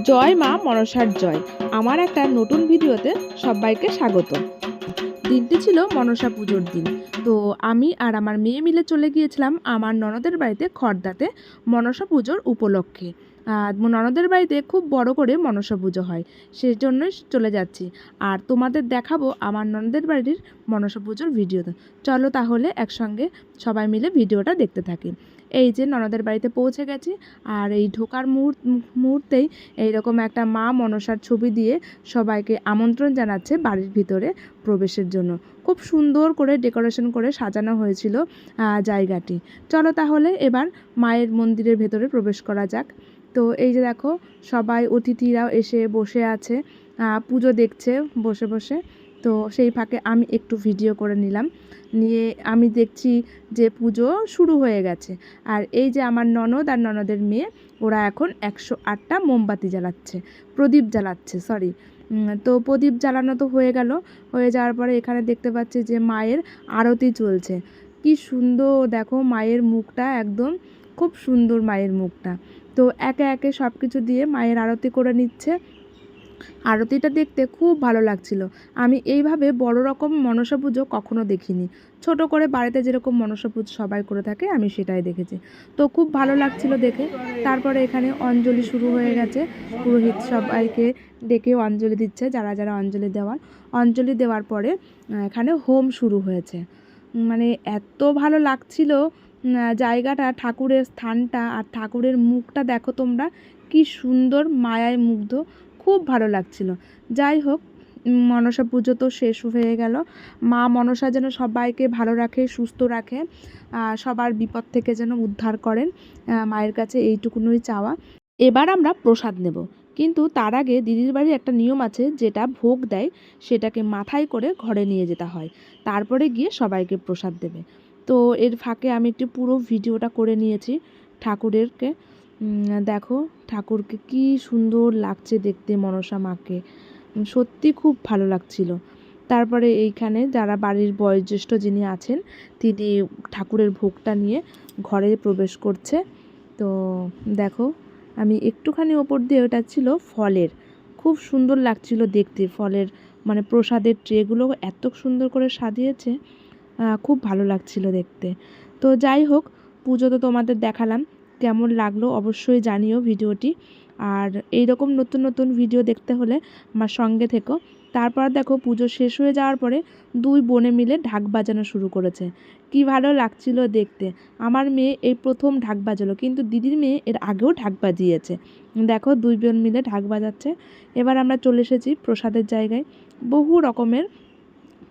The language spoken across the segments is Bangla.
জয় মা মনসার জয়। আমার একটা নতুন ভিডিওতে সবাইকে স্বাগত। দিনটি ছিল মনসা পুজোর দিন। তো আমি আর আমার মেয়ে মিলে চলে গিয়েছিলাম আমার ননদের বাড়িতে খড়দাতে মনসা পুজোর উপলক্ষে। ননদের বাড়িতে খুব বড় করে মনসা পুজো হয়, সেজন্যই চলে যাচ্ছি। আর তোমাদের দেখাবো আমার ননদের বাড়ির মনসা পুজোর ভিডিওতে। চলো তাহলে একসঙ্গে সবাই মিলে ভিডিওটা দেখতে থাকি। এই যে ননদের বাড়িতে পৌঁছে গেছি, আর এই ঢোকার মুহূর্তেই এইরকম একটা মা মনসার ছবি দিয়ে সবাইকে আমন্ত্রণ জানাচ্ছে বাড়ির ভিতরে প্রবেশের জন্য। খুব সুন্দর করে ডেকোরেশন করে সাজানো হয়েছিল জায়গাটি। চলো তাহলে এবার মায়ের মন্দিরের ভেতরে প্রবেশ করা যাক। তো এই যে দেখো, সবাই অতিথিরাও এসে বসে আছে, পুজো দেখছে বসে বসে। তো সেই ফাঁকে আমি একটু ভিডিও করে নিলাম, নিয়ে আমি দেখছি যে পুজো শুরু হয়ে গেছে। আর এই যে আমার ননদ আর ননদের মেয়ে, ওরা এখন 108টা মোমবাতি জ্বালাচ্ছে, প্রদীপ জ্বালাচ্ছে, সরি। তো প্রদীপ জ্বালানো তো হয়ে গেল। হয়ে যাওয়ার পরে এখানে দেখতে পাচ্ছি যে মায়ের আরতি চলছে। কি সুন্দর দেখো মায়ের মুখটা, একদম খুব সুন্দর মায়ের মুখটা। তো একে একে সব কিছু দিয়ে মায়ের আরতি করে নিচ্ছে। আরতিটা দেখতে খুব ভালো লাগছিল। আমি এইভাবে বড় রকম মনসা পুজো কখনো দেখিনি। ছোট করে বাড়িতে যেরকম মনসা পুজো সবাই করে থাকে আমি সেটাই দেখেছি। তো খুব ভালো লাগছিল দেখে। তারপরে এখানে অঞ্জলি শুরু হয়ে গেছে। পুরোহিত সবাইকে ডেকে অঞ্জলি দিচ্ছে, যারা যারা অঞ্জলি দেওয়ার। অঞ্জলি দেওয়ার পরে এখানে হোম শুরু হয়েছে। মানে এত ভালো লাগছিল জায়গাটা, ঠাকুরের স্থানটা আর ঠাকুরের মুখটা দেখো তোমরা, কি সুন্দর মায়ায় মুগ্ধ, খুব ভালো লাগছিল। যাই হোক, মনসা পুজো তো শেষ হয়ে গেল। মা মনসা যেন সবাইকে ভালো রাখে, সুস্থ রাখে, সবার বিপদ থেকে যেন উদ্ধার করেন, মায়ের কাছে এইটুকুনই চাওয়া। এবার আমরা প্রসাদ নেব, কিন্তু তার আগে দিদির বাড়ির একটা নিয়ম আছে, যেটা ভোগ দেয় সেটাকে মাথায় করে ঘরে নিয়ে যেতে হয়, তারপরে গিয়ে সবাইকে প্রসাদ দেবে। তো এর ফাঁকে আমি একটু পুরো ভিডিওটা করে নিয়েছি ঠাকুরেরকে। দেখো ঠাকুরকে কি সুন্দর লাগছে দেখতে, মনসা মাকে সত্যি খুব ভালো লাগছিল। তারপরে এইখানে যারা বাড়ির বয়োজ্যেষ্ঠ যিনি আছেন, তিনি ঠাকুরের ভোগটা নিয়ে ঘরে প্রবেশ করছে। তো দেখো, আমি একটুখানি ওপর দিয়ে, ওটা ছিল ফলের, খুব সুন্দর লাগছিল দেখতে। ফলের মানে প্রসাদের ট্রেগুলো এত সুন্দর করে সাজিয়েছে, খুব ভালো লাগছিল দেখতে। তো যাই হোক, পুজো তো তোমাদের দেখালাম, কেমন লাগলো অবশ্যই জানিও ভিডিওটি। আর এই রকম নতুন নতুন ভিডিও দেখতে হলে আমার সঙ্গে থেকো। তারপর দেখো, পুজো শেষ হয়ে যাওয়ার পরে দুই বোনে মিলে ঢাক বাজানো শুরু করেছে। কি ভালো লাগছিল দেখতে। আমার মেয়ে এই প্রথম ঢাক বাজালো, কিন্তু দিদির মেয়ে এর আগেও ঢাক বাজিয়েছে। দেখো দুই বোন মিলে ঢাক বাজাচ্ছে। এবার আমরা চলে এসেছি প্রসাদের জায়গায়। বহু রকমের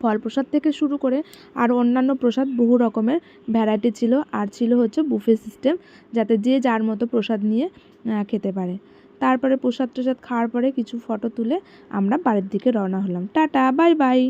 ফল প্রসাদ থেকে শুরু করে আর অন্যান্য প্রসাদ বহু রকমের ভ্যারাইটি ছিল। আর ছিল হচ্ছে বুফে সিস্টেম, যাতে যে যার মতো প্রসাদ নিয়ে খেতে পারে। তারপরে প্রসাদ টসাদ খাওয়ার পরে কিছু ফটো তুলে আমরা বাড়ির দিকে রওনা হলাম। Tata, bye bye.